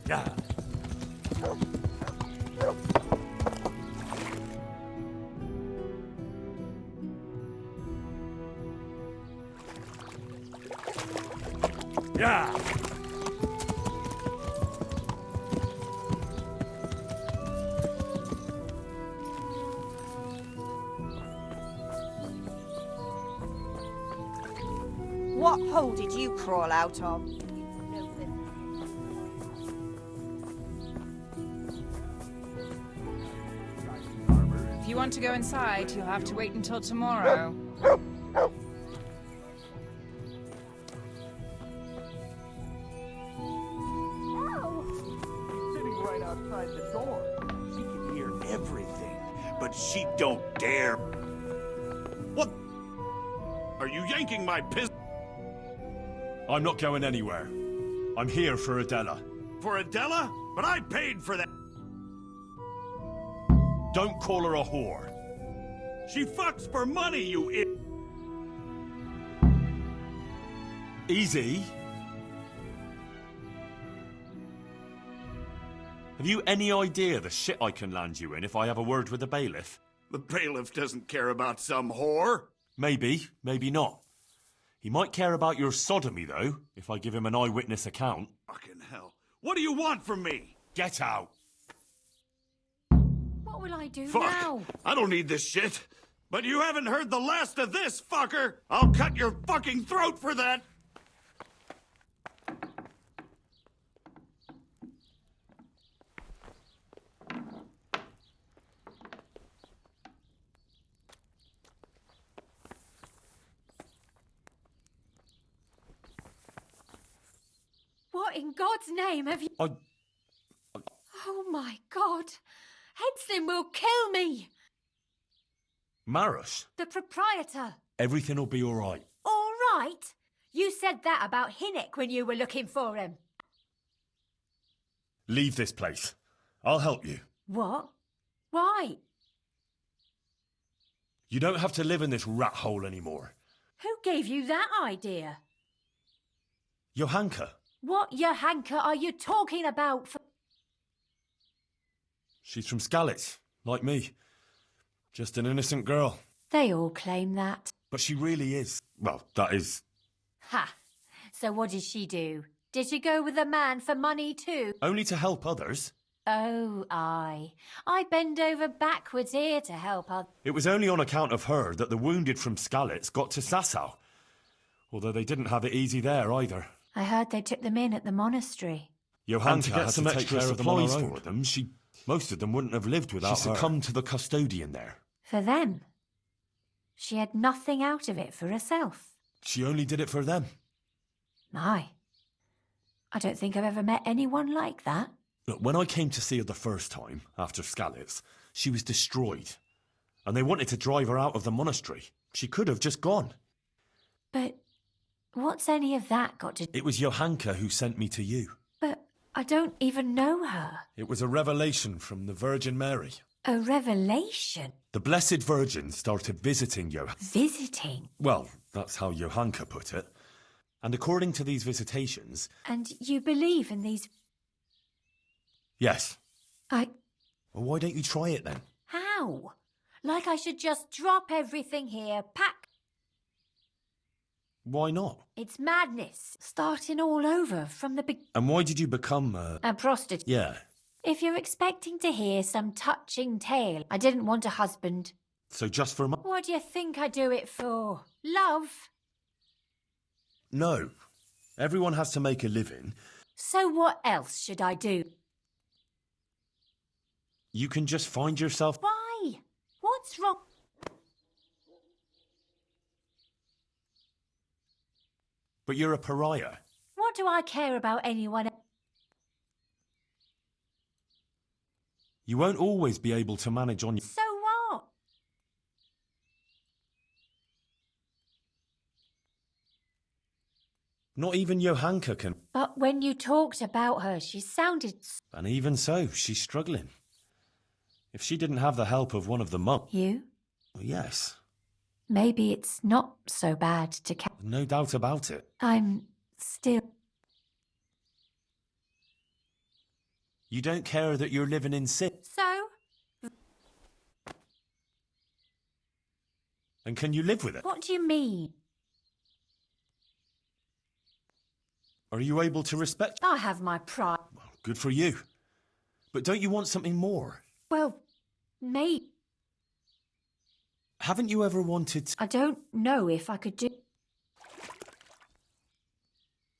Yeah. Yeah. What hole did you crawl out of? If you want to go inside, you'll have to wait until tomorrow. Sitting right outside the door. She can hear everything, but she don't dare. What? Are you yanking my piss? I'm not going anywhere. I'm here for Adela. For Adela? But I paid for that. Don't call her a whore. She fucks for money, you Easy. Have you any idea the shit I can land you in if I have a word with the bailiff? The bailiff doesn't care about some whore. Maybe, maybe not. He might care about your sodomy, though, if I give him an eyewitness account. Fucking hell. What do you want from me? Get out! What will I do Fuck. now? I don't need this shit. But you haven't heard the last of this, fucker! I'll cut your fucking throat for that! What in God's name have you... Oh my God! Henson will kill me! Maris, The proprietor. everything will be all right. All right? You said that about Hinnick when you were looking for him. Leave this place. I'll help you. What? Why? You don't have to live in this rat hole anymore. Who gave you that idea? Johanka. What Johanka are you talking about? She's from Skalitz, like me. Just an innocent girl. They all claim that. But she really is. Well, that is... Ha! So what did she do? Did she go with a man for money too? Only to help others. Oh, I bend over backwards here to help others. It was only on account of her that the wounded from Skalitz got to Sasau. Although they didn't have it easy there either. I heard they took them in at the monastery. Johanka had to take care of supplies for them. Most of them wouldn't have lived without her. She succumbed to the custodian there. For them? She had nothing out of it for herself. She only did it for them. My. I don't think I've ever met anyone like that. Look, when I came to see her the first time, after Skalitz, she was destroyed. And they wanted to drive her out of the monastery. She could have just gone. But what's any of that got to... It was Johanka who sent me to you. But I don't even know her. It was a revelation from the Virgin Mary. A revelation? The Blessed Virgin started visiting Visiting? Well, that's how Johanka put it. And according to these visitations... And you believe in these... Yes. Well, why don't you try it then? How? Like I should just drop everything here, pack... Why not? It's madness. Starting all over from the And why did you become a prostitute? Yeah. If you're expecting to hear some touching tale, I didn't want a husband. So just for What do you think I do it for? Love? No. Everyone has to make a living. So what else should I do? You can just find yourself... Why? What's wrong? But you're a pariah. What do I care about anyone else? You won't always be able to manage on... So what? Not even Johanka can... But when you talked about her, she sounded... And even so, she's struggling. If she didn't have the help of one of the monks... You? Well, yes. Maybe it's not so bad to... No doubt about it. I'm still... You don't care that you're living in sin. So? And can you live with it? What do you mean? Are you able to respect... I have my pride. Well, good for you. But don't you want something more? Well, maybe. Haven't you ever wanted to... I don't know if I could do...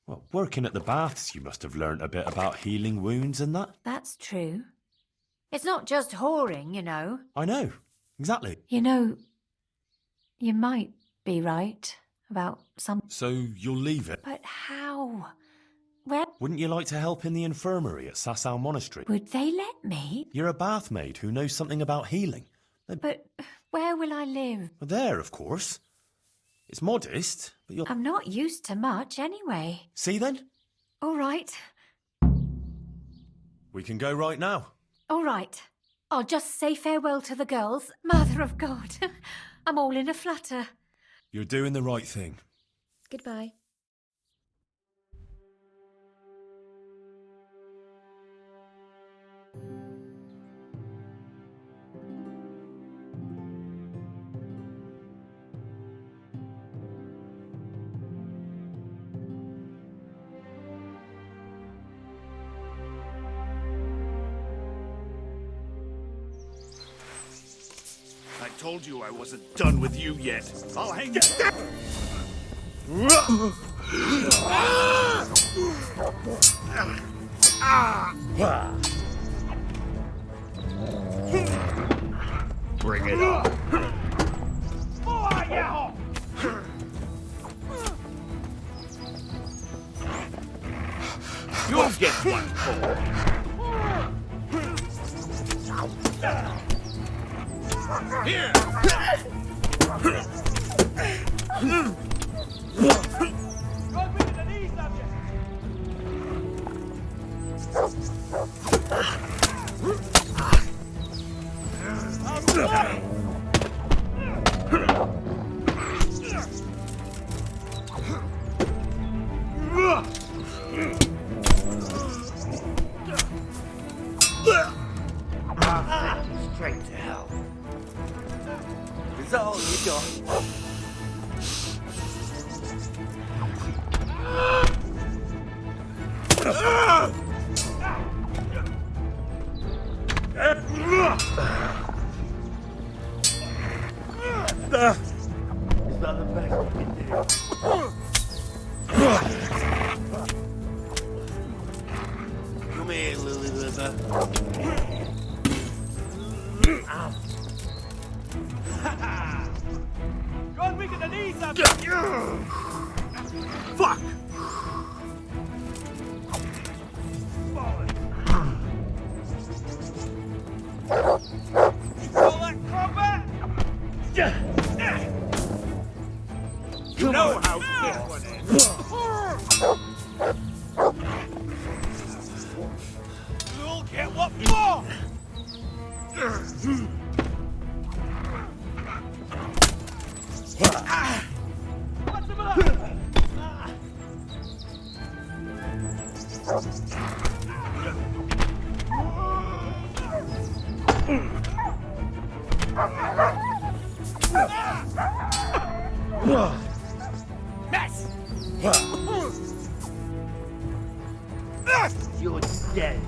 Well, working at the baths, you must have learnt a bit about healing wounds and that. That's true. It's not just whoring, you know. I know. Exactly. You know, you might be right about some... So you'll leave it? But how? Where... Wouldn't you like to help in the infirmary at Sasau Monastery? Would they let me? You're a bath maid who knows something about healing. But where will I live? Well, there, of course. It's modest, but you'll... I'm not used to much anyway. See then? All right. We can go right now. All right. I'll just say farewell to the girls. Mother of God. I'm all in a flutter. You're doing the right thing. Goodbye. I told you I wasn't done with you yet. I'll hang you. Bring it on. You'll get one for. Here! Straight to hell. Is that all you got? Is that the best you can do? Come here, Lily Liver. Go and weaken the knees up! Fuck! You call that combat? You know how this one ends. Get what for? What's the matter? Mess! You're dead.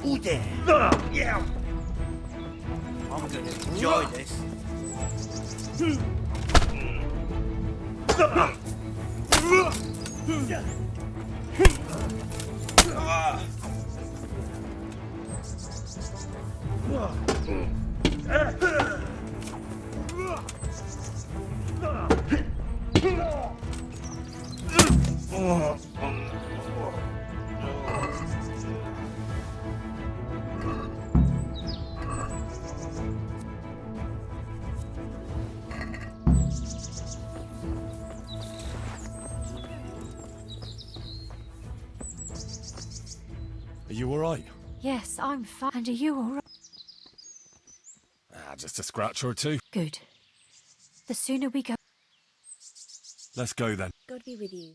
Who there? Yeah. I'm gonna enjoy this. Are you alright? Yes, I'm fine. And are you all right? Ah, just a scratch or two. Good. The sooner we go... Let's go then. God be with you.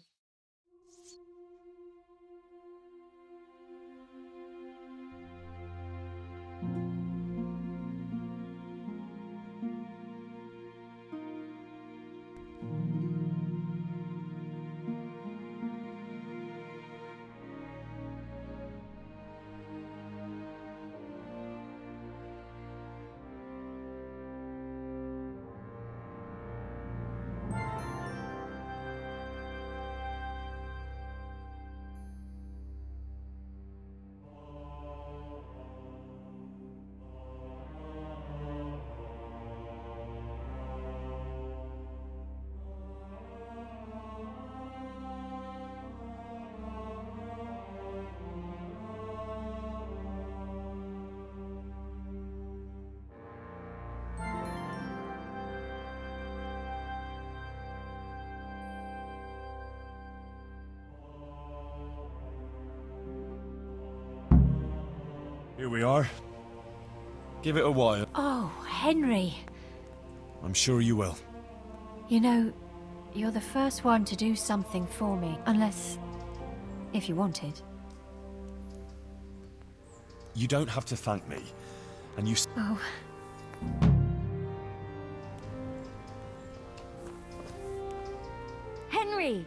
Here we are. Give it a while. Oh, Henry. I'm sure you will. You know, you're the first one to do something for me. Unless... if you wanted. You don't have to thank me. And you... Oh. Henry!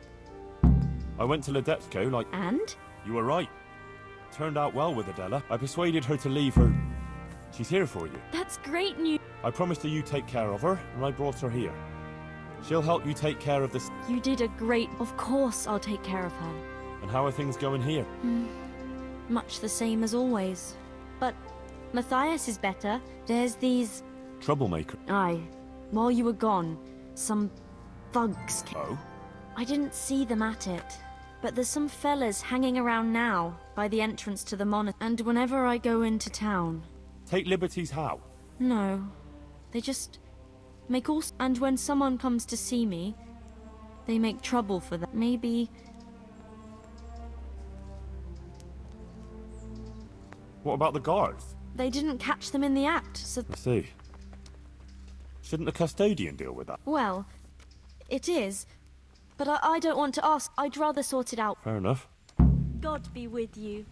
I went to Ledetsko like... And? You were right. Turned out well with Adela. I persuaded her to leave her... She's here for you. That's great news. I promised her you take care of her, and I brought her here. She'll help you take care of this... You did a great... Of course I'll take care of her. And how are things going here? Much the same as always. But Matthias is better. There's these... Troublemaker. Aye. While you were gone, some thugs came. Oh? I didn't see them at it. But there's some fellas hanging around now, by the entrance to the monastery. And whenever I go into town... Take liberties how? No. They just... make all... And when someone comes to see me, they make trouble for them. Maybe... What about the guards? they didn't catch them in the act, so... I see. Shouldn't the custodian deal with that? Well, it is. But I don't want to ask. I'd rather sort it out. Fair enough. God be with you.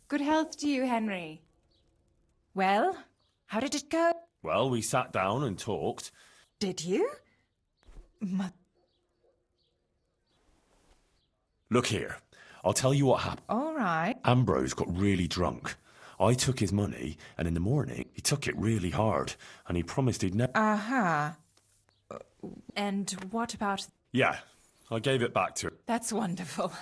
Good health to you, Henry. Well, how did it go? Well, we sat down and talked. Did you? Look here, I'll tell you what happened. All right. Ambrose got really drunk. I took his money, and in the morning, he took it really hard, and he promised he'd never... Aha. And what about... Yeah, I gave it back to her. That's wonderful.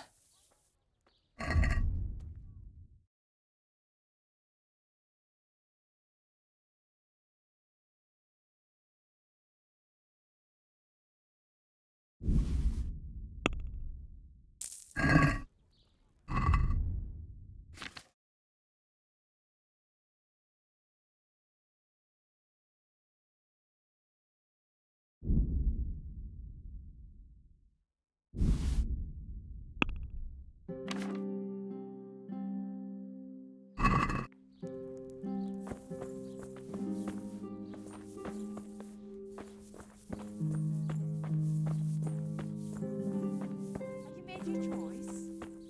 You made your choice.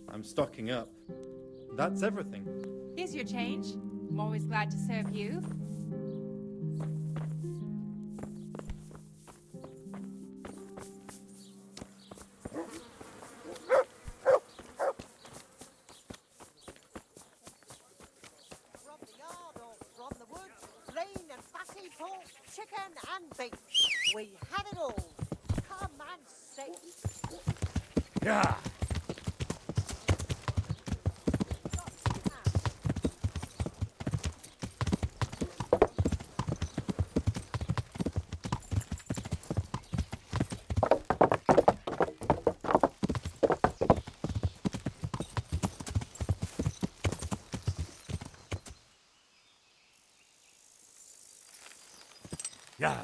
I'm stocking up. That's everything. Here's your change. I'm always glad to serve you. From the yard or from the woods, lean and fatty pork, chicken and beef. We have it all. Come and see. Yeah. Yeah.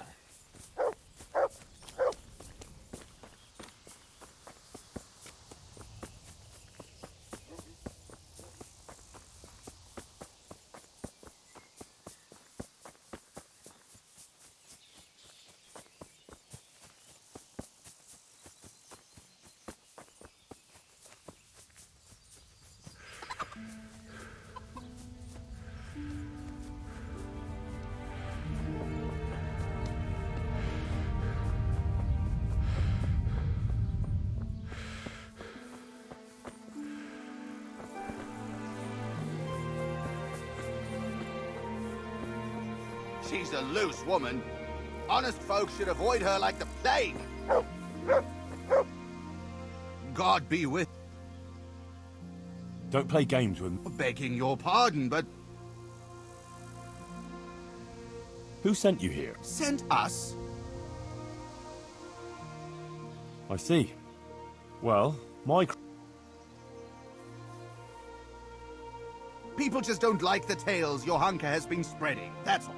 She's a loose woman. Honest folks should avoid her like the plague. God be with... Don't play games with me. Begging your pardon, but Who sent you here? sent us? I see. Well, my... People just don't like the tales your hunker has been spreading, that's all.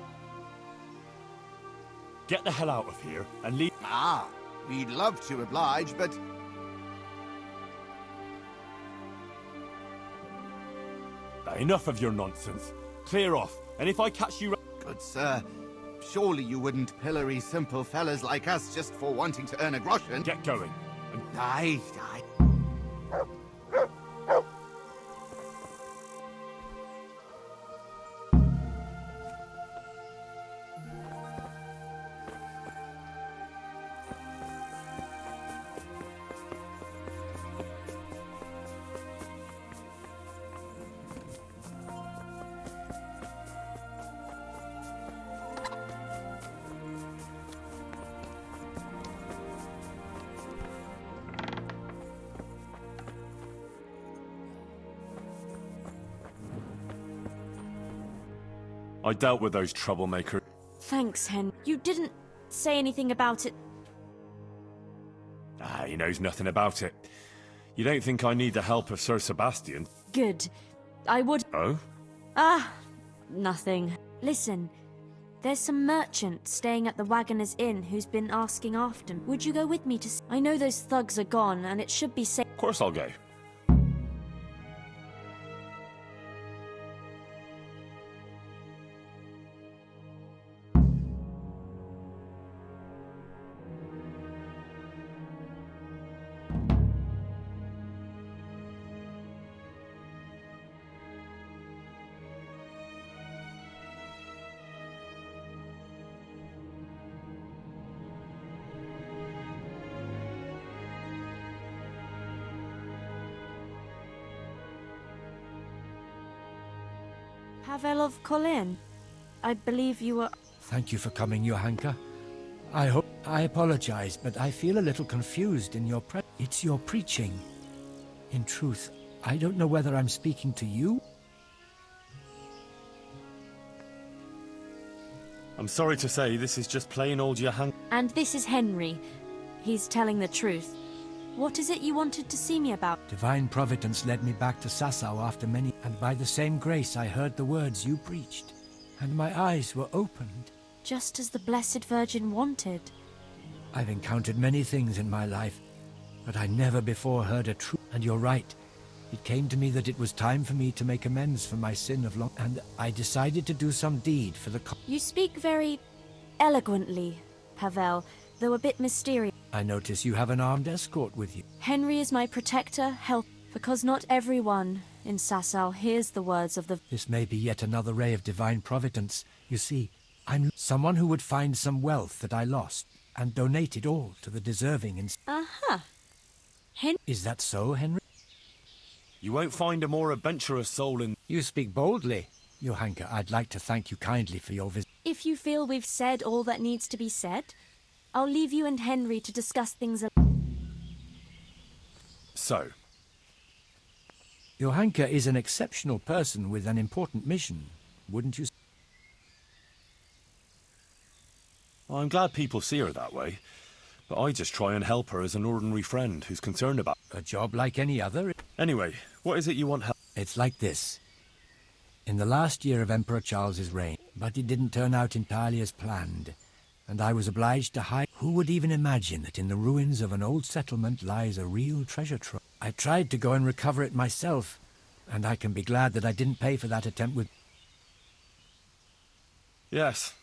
Get the hell out of here and leave... Ah, we'd love to oblige, but... Enough of your nonsense. Clear off, and if I catch you... Good sir, surely you wouldn't pillory simple fellas like us just for wanting to earn a groschen. Get going. And Aye. I dealt with those troublemakers. Thanks, Hen. You didn't say anything about it. Ah, he knows nothing about it. You don't think I need the help of Sir Sebastian? Good. I would... Oh? Ah, nothing. Listen, there's some merchant staying at the Wagoner's Inn who's been asking after me. Would you go with me to... I know those thugs are gone, and it should be safe... Of course I'll go. Pavel of Colin. I believe you were... Thank you for coming, Johanka. I apologize, but I feel a little confused in your It's your preaching. In truth, I don't know whether I'm speaking to you. I'm sorry to say, this is just plain old Johann. And this is Henry. He's telling the truth. What is it you wanted to see me about? Divine Providence led me back to Sasau after many, and by the same grace I heard the words you preached, and my eyes were opened. Just as the Blessed Virgin wanted. I've encountered many things in my life, but I never before heard a true... And you're right. It came to me that it was time for me to make amends for my sin of long... And I decided to do some deed for the... You speak very eloquently, Pavel, though a bit mysterious. I notice you have an armed escort with you. Henry is my protector, help, because not everyone in Sasau hears the words of the... This may be yet another ray of divine providence. You see, I'm someone who would find some wealth that I lost and donate it all to the deserving in... Uh-huh. Is that so, Henry? You won't find a more adventurous soul in... You speak boldly. Johanka, I'd like to thank you kindly for your visit. If you feel we've said all that needs to be said, I'll leave you and Henry to discuss things... So, Johanka is an exceptional person with an important mission, wouldn't you? I'm glad people see her that way, but I just try and help her as an ordinary friend who's concerned about... A job like any other. Anyway, what is it you want help... It's like this. In the last year of Emperor Charles's reign, but it didn't turn out entirely as planned, and I was obliged to hide... Who would even imagine that in the ruins of an old settlement lies a real treasure trove? I tried to go and recover it myself, and I can be glad that I didn't pay for that attempt with... Yes.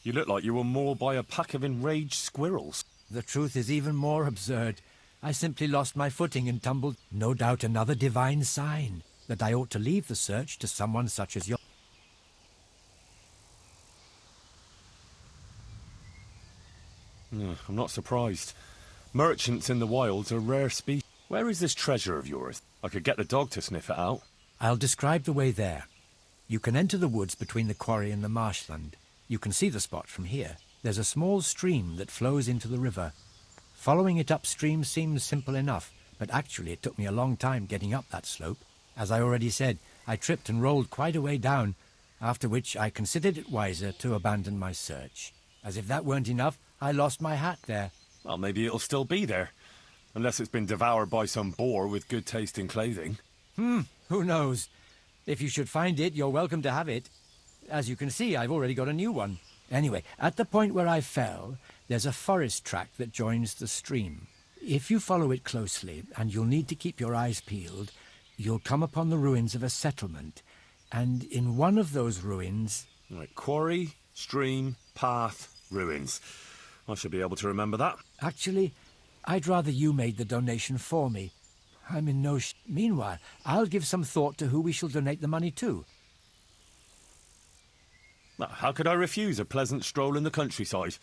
You look like you were mauled by a pack of enraged squirrels. The truth is even more absurd. I simply lost my footing and tumbled. No doubt another divine sign that I ought to leave the search to someone such as you. I'm not surprised. Merchants in the wilds are rare species. Where is this treasure of yours? I could get the dog to sniff it out. I'll describe the way there. You can enter the woods between the quarry and the marshland. You can see the spot from here. There's a small stream that flows into the river. Following it upstream seems simple enough, but actually it took me a long time getting up that slope. As I already said, I tripped and rolled quite a way down, after which I considered it wiser to abandon my search. As if that weren't enough, I lost my hat there. Well, maybe it'll still be there. Unless it's been devoured by some boar with good taste in clothing. Who knows? If you should find it, you're welcome to have it. As you can see, I've already got a new one. Anyway, at the point where I fell, there's a forest track that joins the stream. If you follow it closely, and you'll need to keep your eyes peeled, you'll come upon the ruins of a settlement. And in one of those ruins... Right, quarry, stream, path, ruins. I should be able to remember that. Actually, I'd rather you made the donation for me. I'm in no Meanwhile, I'll give some thought to who we shall donate the money to. Well, how could I refuse a pleasant stroll in the countryside?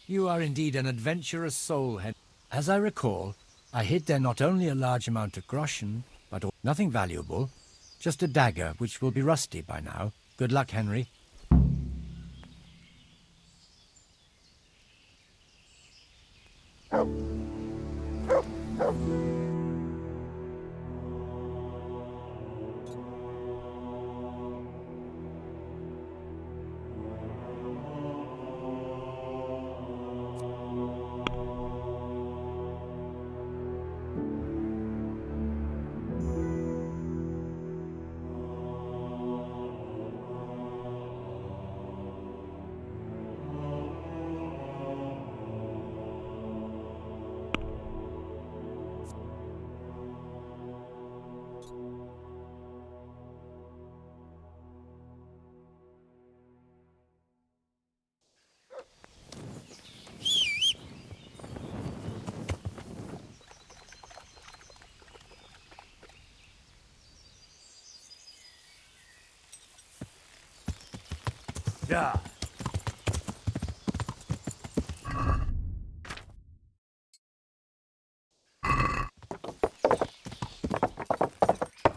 You are indeed an adventurous soul, Henry. As I recall, I hid there not only a large amount of groschen, but nothing valuable, just a dagger which will be rusty by now. Good luck, Henry. Yeah.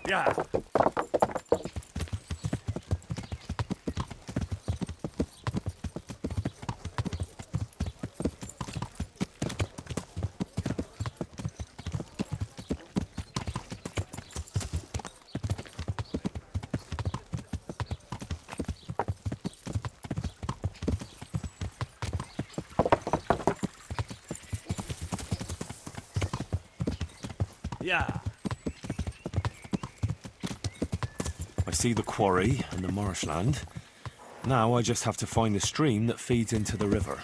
Yeah. Yeah. I see the quarry and the marshland. Now I just have to find the stream that feeds into the river.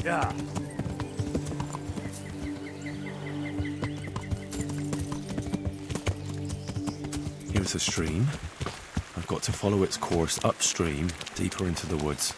Yeah. Here's the stream. I've got to follow its course upstream, deeper into the woods.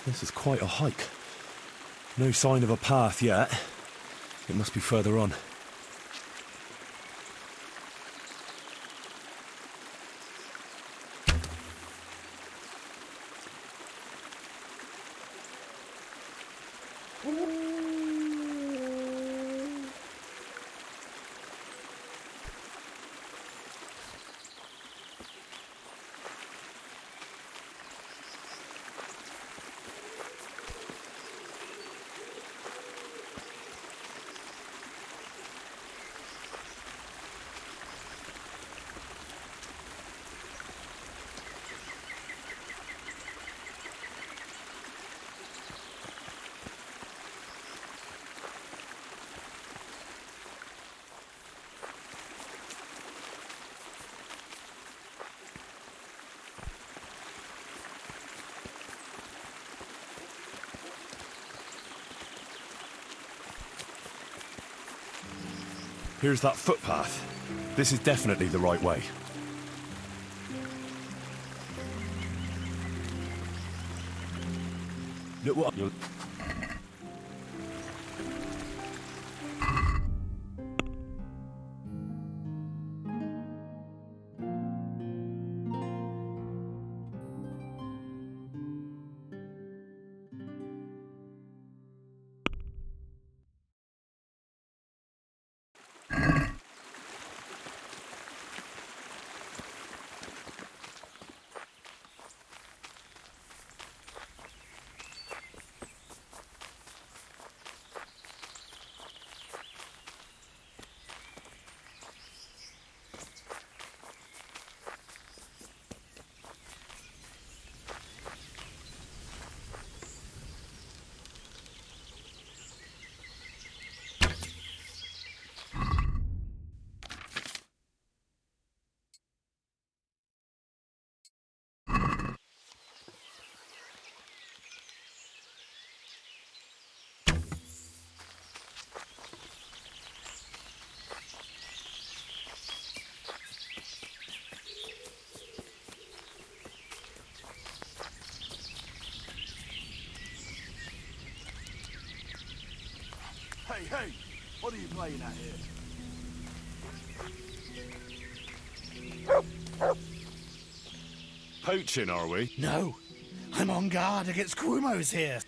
This is quite a hike. No sign of a path yet. It must be further on. Here's that footpath. This is definitely the right way. Look what you're... Hey, hey! What are you playing at here? Poaching, are we? No. I'm on guard against Quumos here.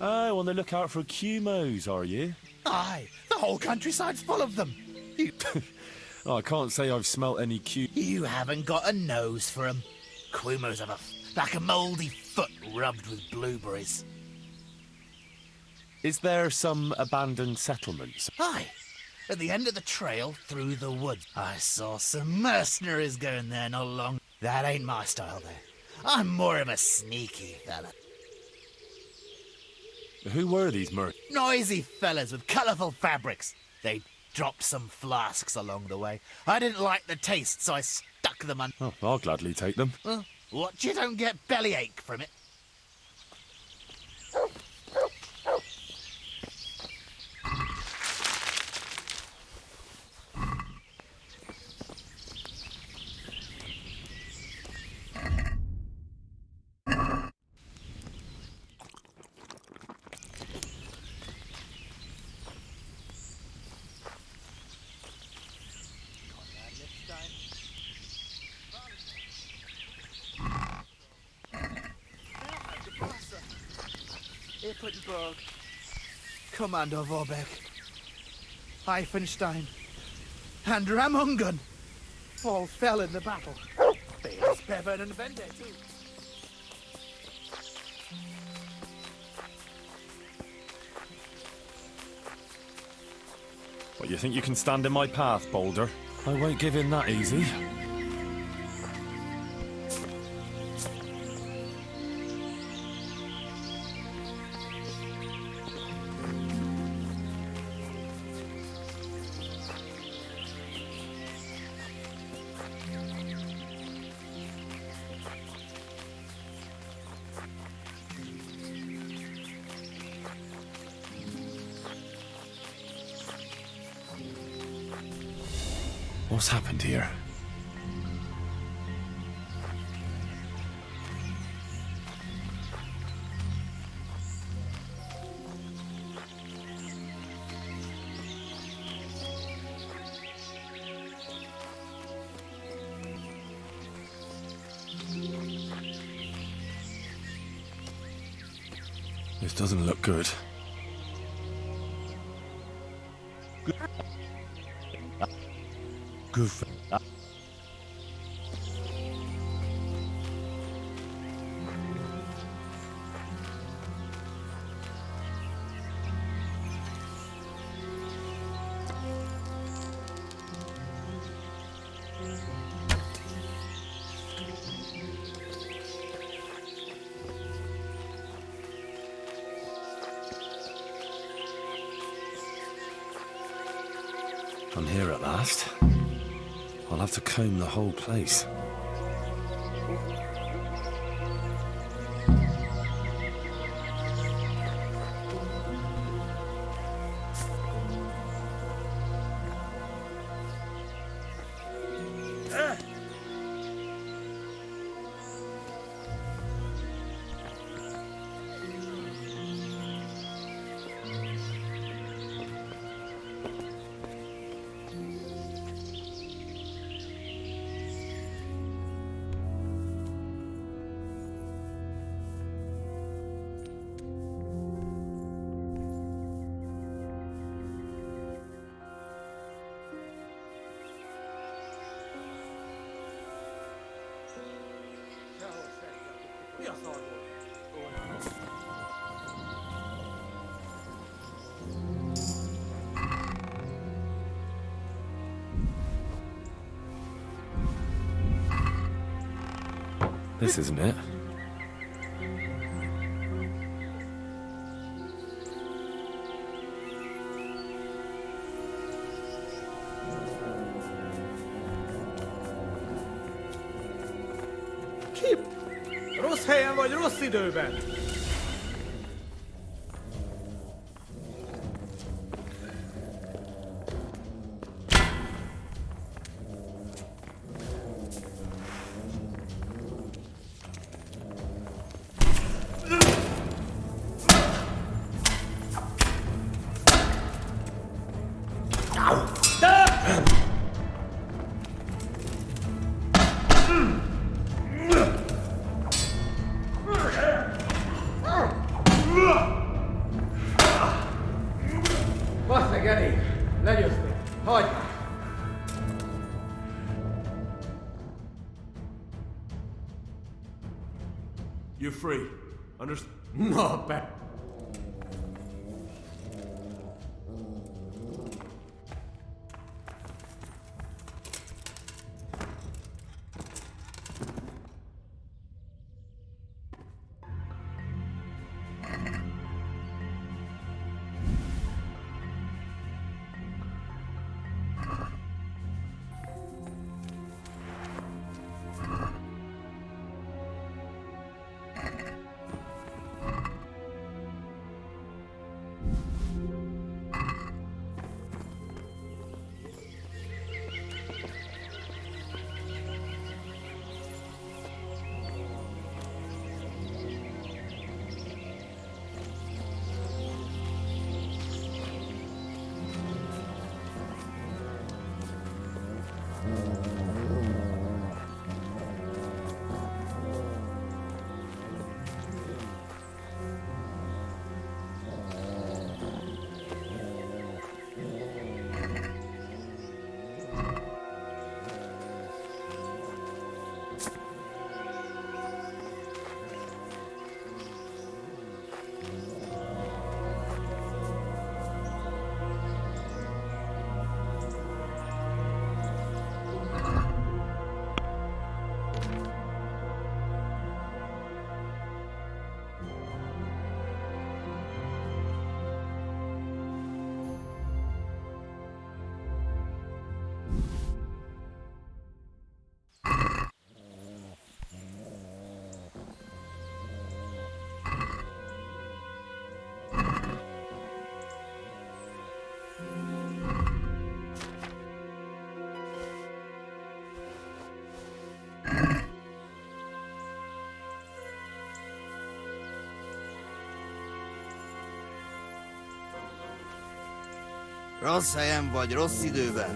Oh, on the lookout for Cumos, are you? Aye. The whole countryside's full of them. Oh, I can't say I've smelt any You haven't got a nose for 'em. Quumos have like a mouldy foot rubbed with blueberries. Is there some abandoned settlements? Aye. At the end of the trail through the woods, I saw some mercenaries going there not long. That ain't my style, though. I'm more of a sneaky fella. Who were these Noisy fellas with colourful fabrics. They dropped some flasks along the way. I didn't like the taste, so I stuck them on. Oh, I'll gladly take them. Well, watch you don't get bellyache from it. Hippenburg, Commander Vorbeck, Eifenstein, and Ramungen all fell in the battle. There's Bevan and Vende too. What, you think you can stand in my path, Boulder? I won't give in that easy. What's happened here? This doesn't look good. Goof. I'm here at last. I'll have to comb the whole place. This isn't it. Kip! Rossz helyen vagy, rossz időben! Basz meg, elég! Legyőzték! Hagyd! You're free. Understand? No, be... Rossz helyen vagy rossz időben.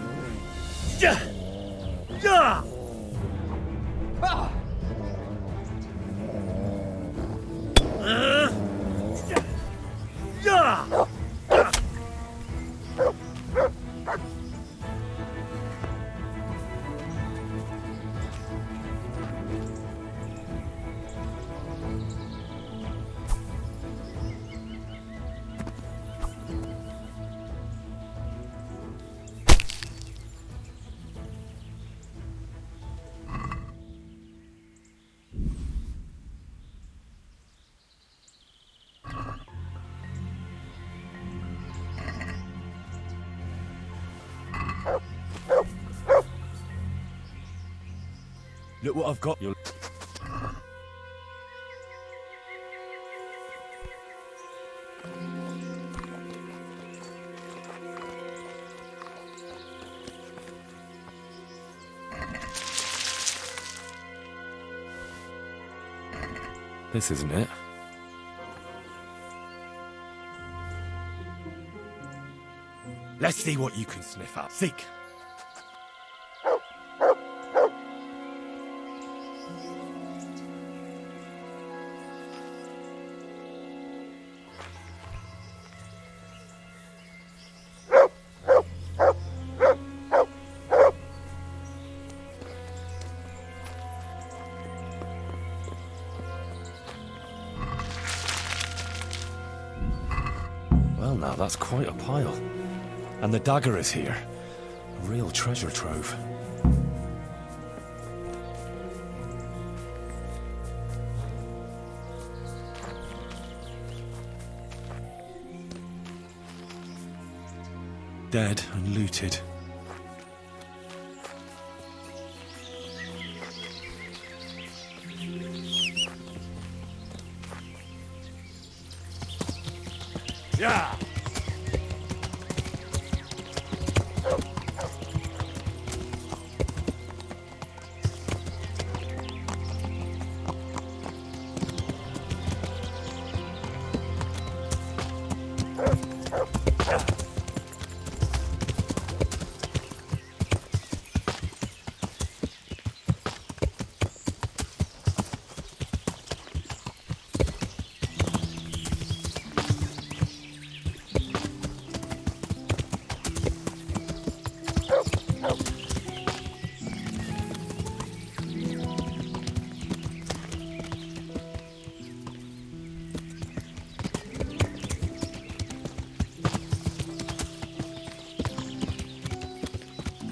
Look what I've got. This isn't it. Let's see what you can sniff up. Seek. Well, now that's quite a pile. And the dagger is here. A real treasure trove. Dead and looted. Yeah!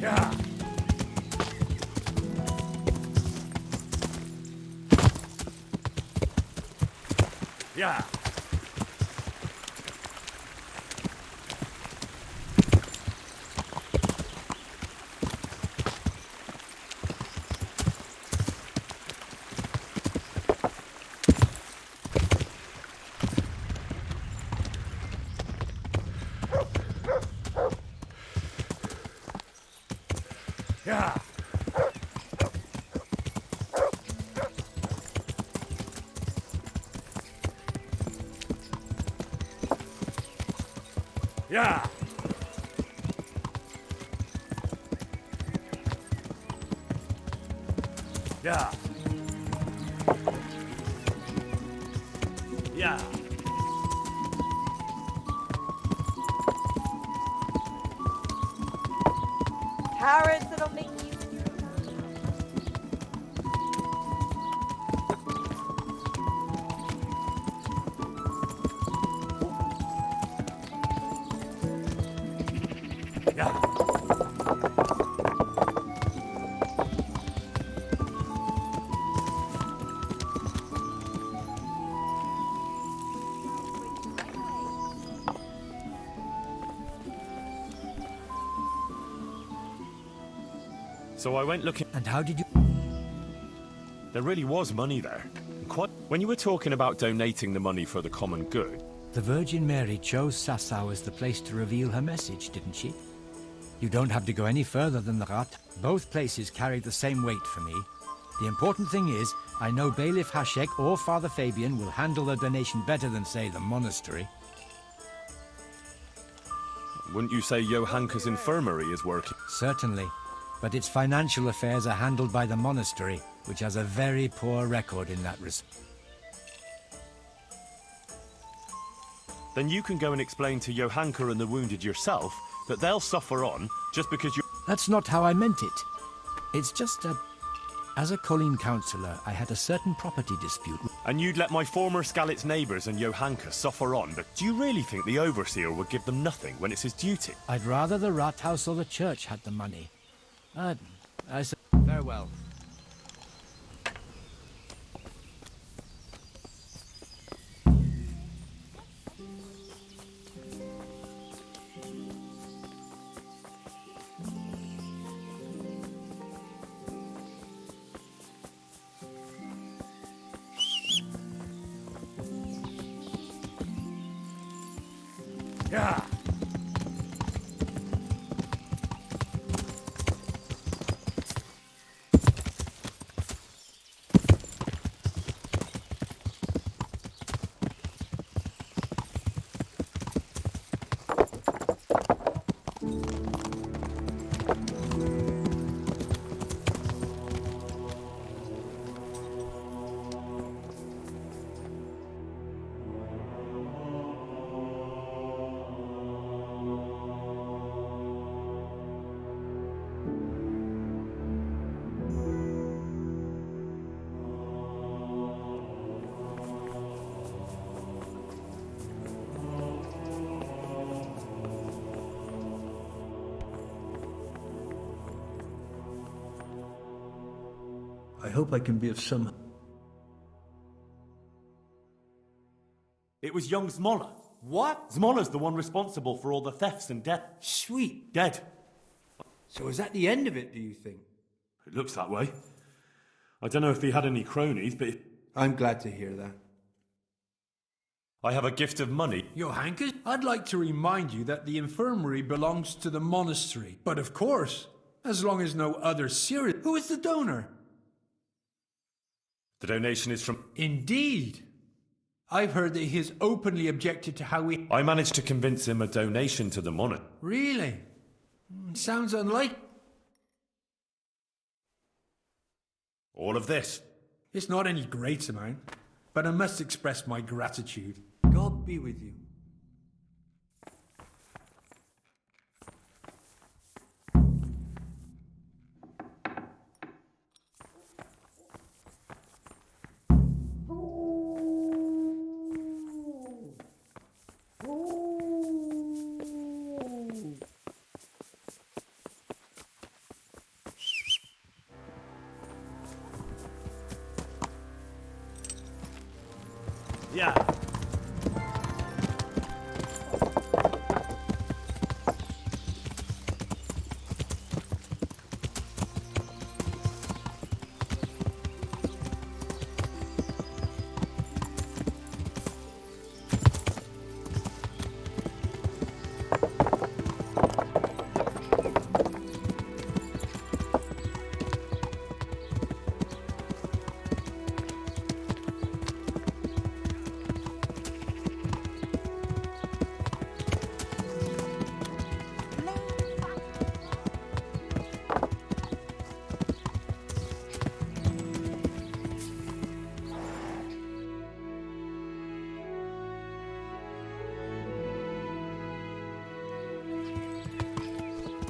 Yeah. Yeah. Yeah. Yeah. Yeah. Yeah. Carrots that'll make you. Yeah. So I went looking. And how did you... There really was money there. When you were talking about donating the money for the common good... The Virgin Mary chose Sasau as the place to reveal her message, didn't she? You don't have to go any further than the Rat. Both places carry the same weight for me. The important thing is, I know Bailiff Hashek or Father Fabian will handle the donation better than, say, the monastery. Wouldn't you say Johanka's infirmary is working? Certainly. But its financial affairs are handled by the monastery, which has a very poor record in that respect. Then you can go and explain to Johanka and the wounded yourself that they'll suffer on just because you... That's not how I meant it. It's just as a Colleen councillor, I had a certain property dispute. And you'd let my former Skalitz neighbours and Johanka suffer on, but do you really think the Overseer would give them nothing when it's his duty? I'd rather the Rathaus or the church had the money. Farewell. Yeah. I hope I can be of some... It was young Zmola. What? Zmola's the one responsible for all the thefts and death. Sweet. Dead. So is that the end of it, do you think? It looks that way. I don't know if he had any cronies, but... I'm glad to hear that. I have a gift of money. Johanka, I'd like to remind you that the infirmary belongs to the monastery. But of course, as long as no other serious... Who is the donor? The donation is from... Indeed. I've heard that he has openly objected to how we... I managed to convince him a donation to the monastery. Really? Sounds unlike... All of this. It's not any great amount, but I must express my gratitude. God be with you. Yeah.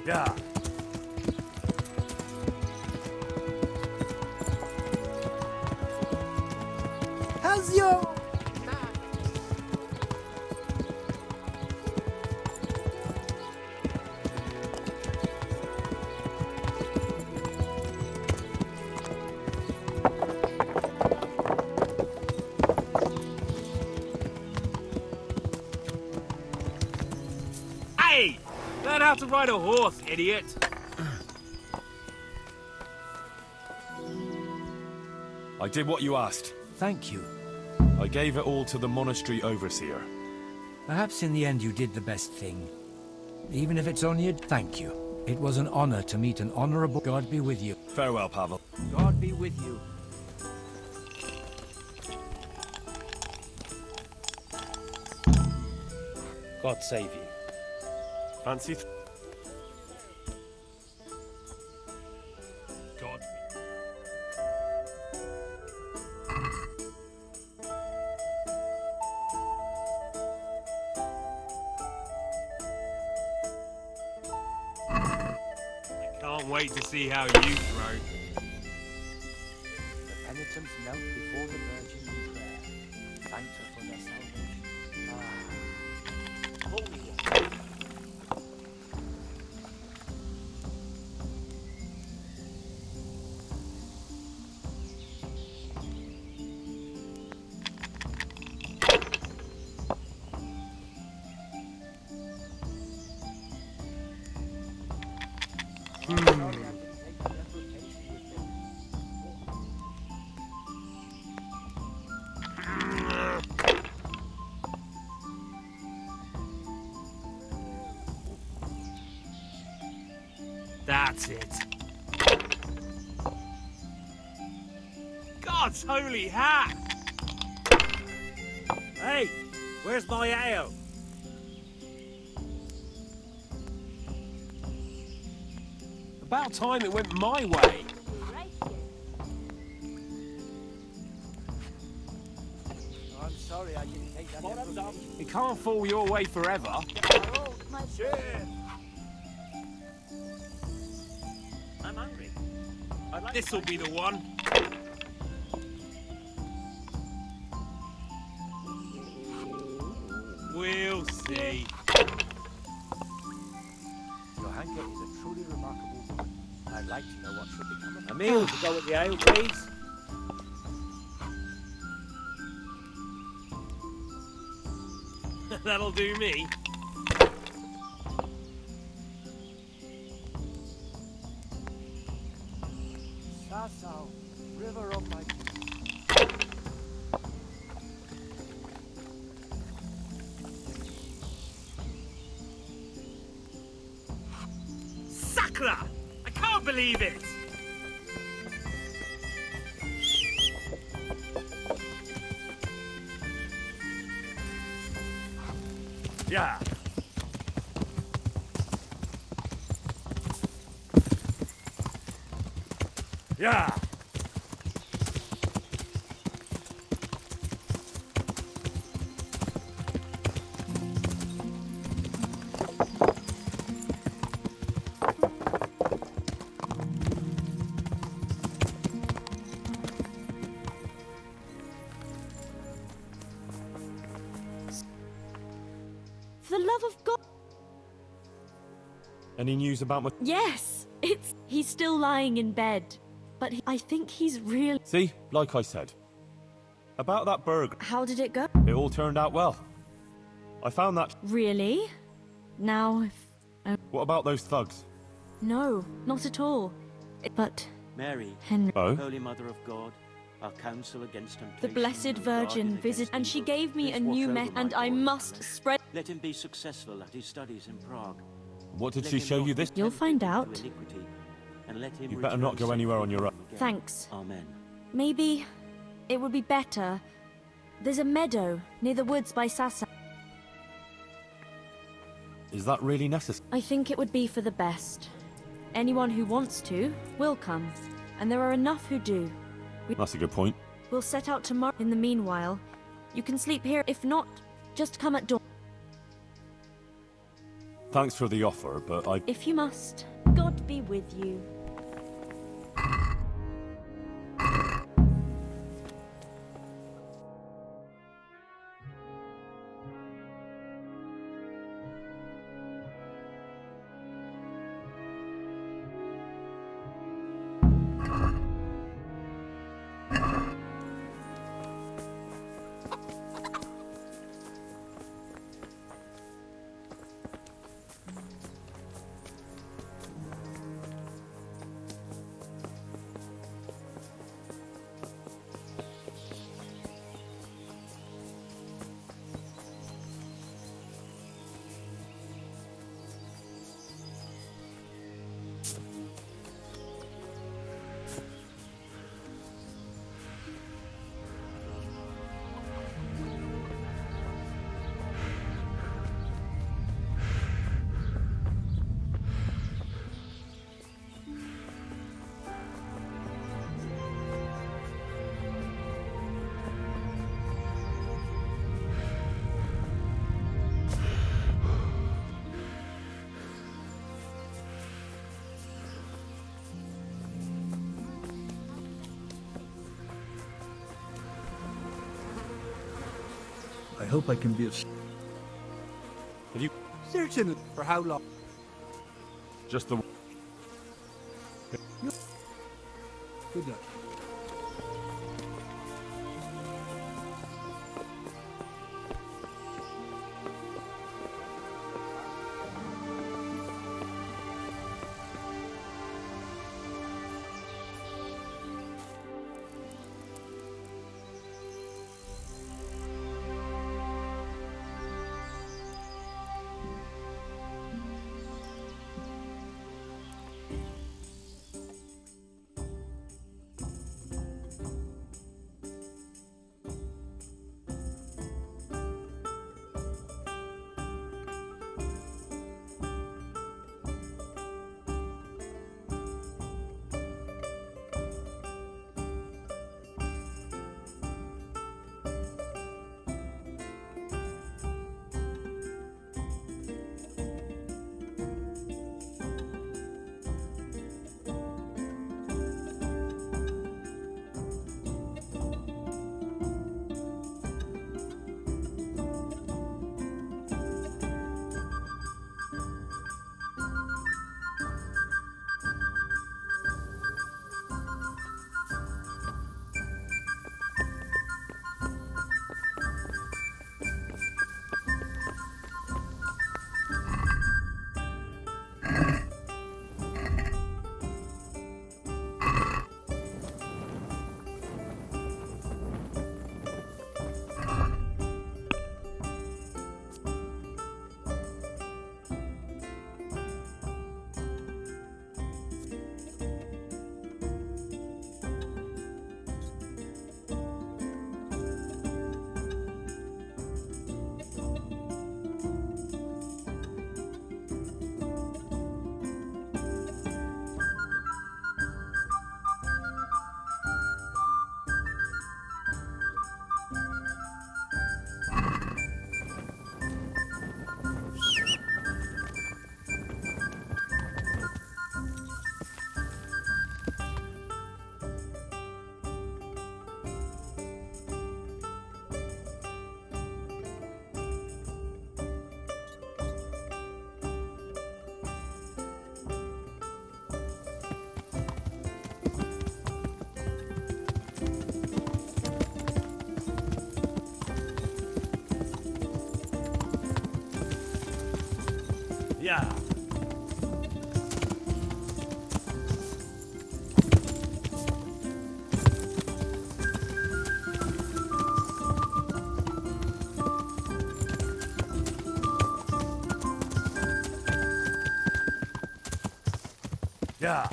Yeah. How's your... Hey! Learn how to ride a horse, idiot! I did what you asked. Thank you. I gave it all to the monastery overseer. Perhaps in the end you did the best thing. Even if it's only a... Thank you. It was an honor to meet an honorable... God be with you. Farewell, Pavel. God be with you. God save you. Fancy. God. I can't wait to see how you throw. The penitents knelt before the Virgin in prayer, thanked her for their salvation. Holy One. That's it. God's holy hat! Hey, where's my ale? About time it went my way. I'm sorry I didn't take that invitation. It can't fall your way forever. I'm hungry. This'll be the one. We'll see. Your Hanka is a truly remarkable woman. I'd like to know what should become of her. A meal to go with the ale, please. That'll do me. Sasau, river of my... Sakra! I can't believe it! Yeah. Yeah. For the love of God. Any news about my... Yes, he's still lying in bed. But I think he's real. See, like I said. About that burger. How did it go? It all turned out well. I found that... Really? Now, if... What about those thugs? No, not at all. But... Mary, Henry... Oh? Holy Mother of God, our counsel against temptation. The Blessed Virgin visited, and she gave me a new message, and I must spread... Let him be successful at his studies in Prague. What did she show you this? You'll find out. You better not go anywhere on your own. Thanks. Amen. Maybe it would be better. There's a meadow near the woods by Sasa. Is that really necessary? I think it would be for the best. Anyone who wants to will come, and there are enough who do. That's a good point. We'll set out tomorrow. In the meanwhile, you can sleep here. If not, just come at dawn. Thanks for the offer, but I... If you must, God be with you. I hope I can be of... Have you Certainly. For how long? just the... Good luck. Yeah. Yeah.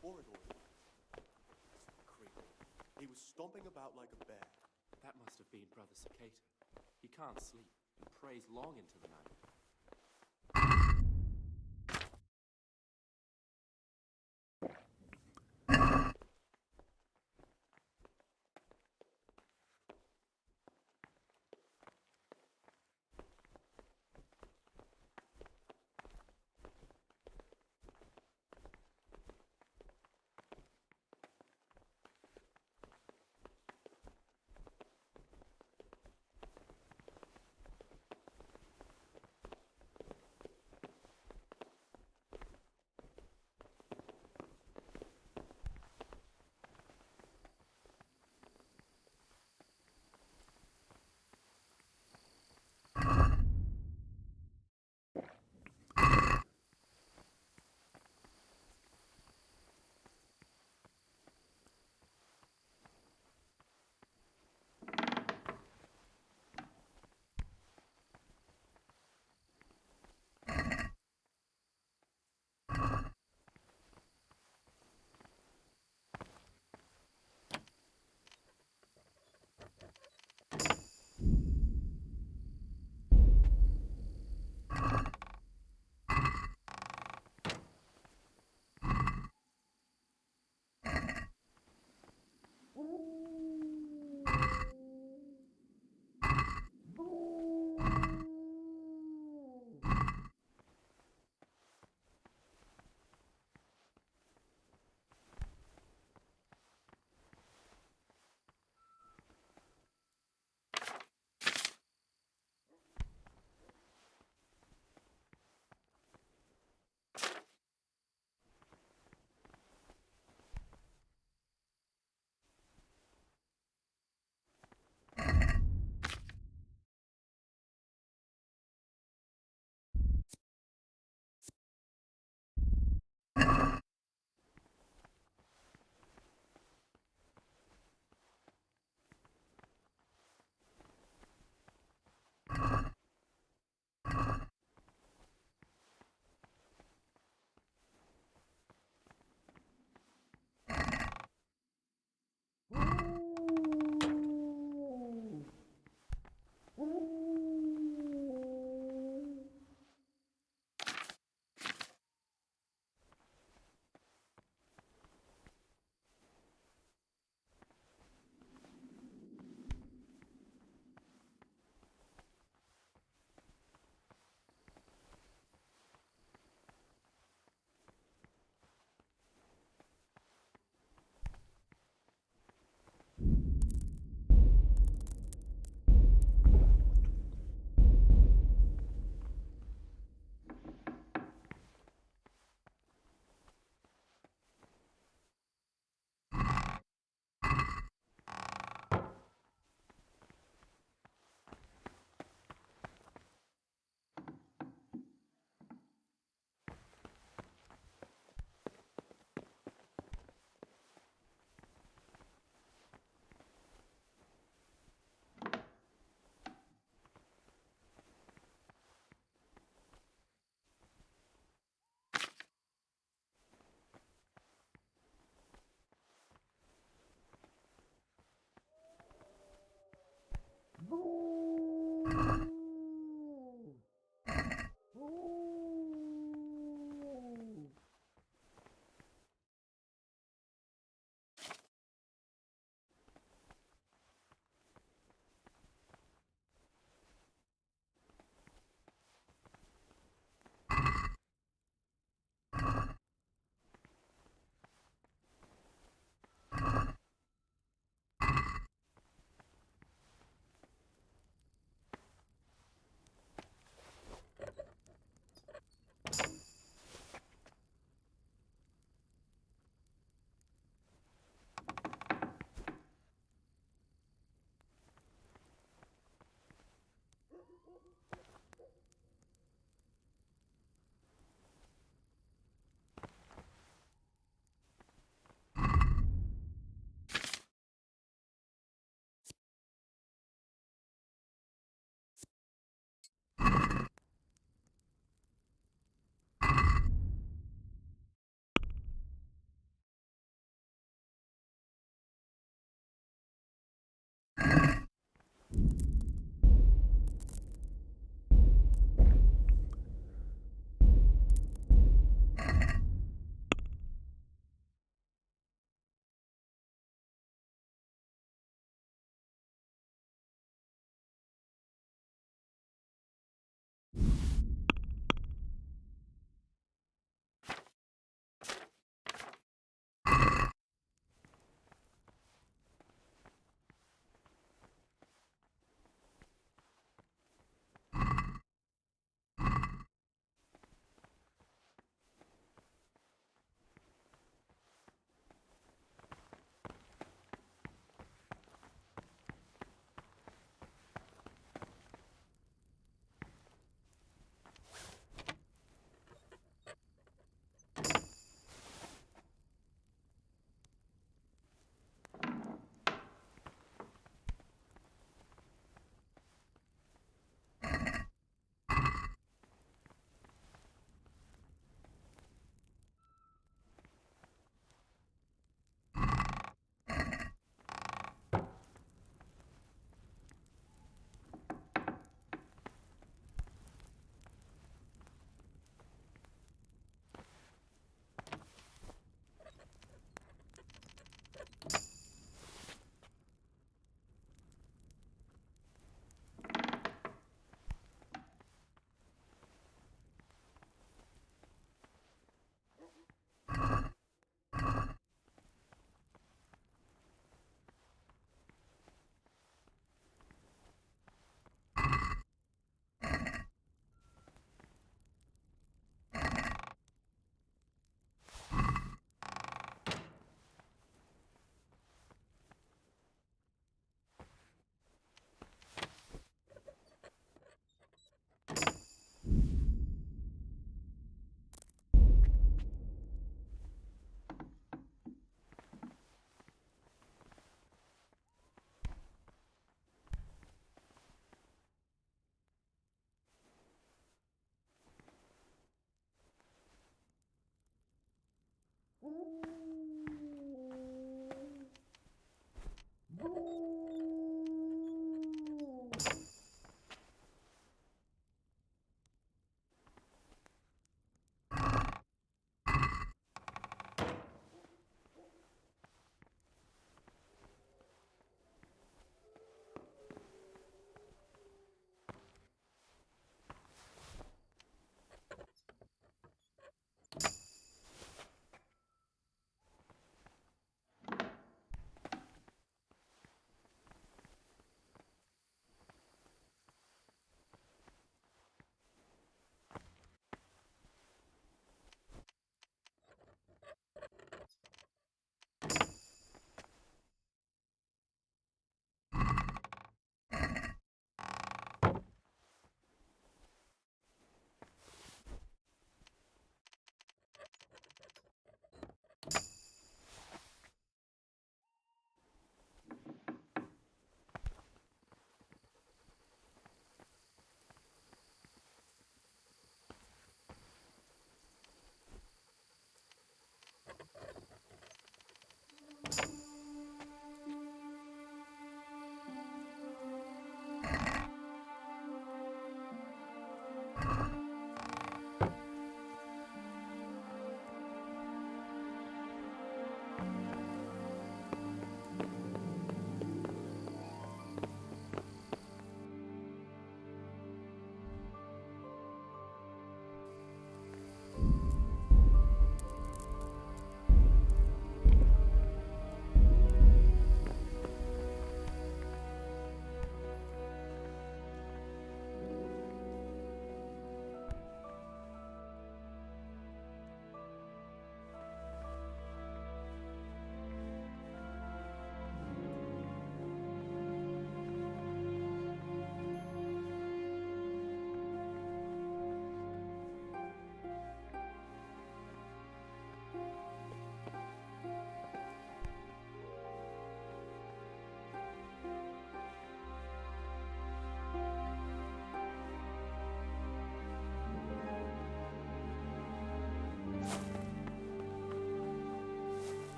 corridor. Creepy. He was stomping about like a bear. That must have been Brother Cicada. He can't sleep and prays long into the night.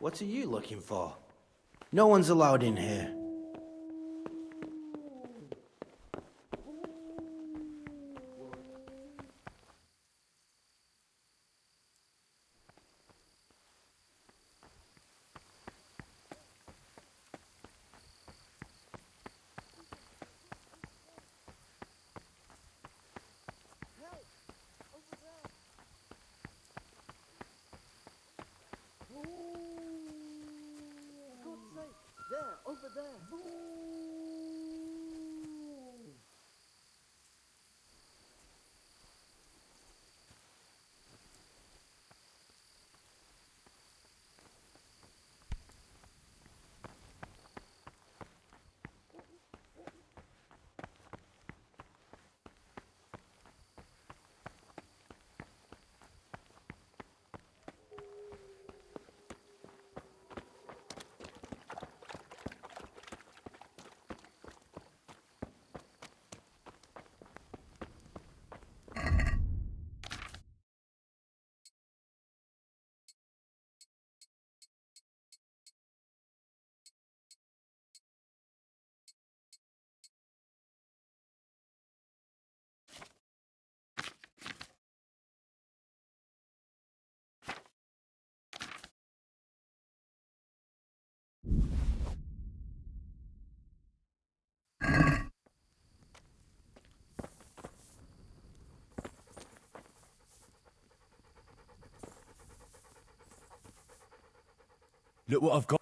What are you looking for? No one's allowed in here. There, over there. Look what I've got.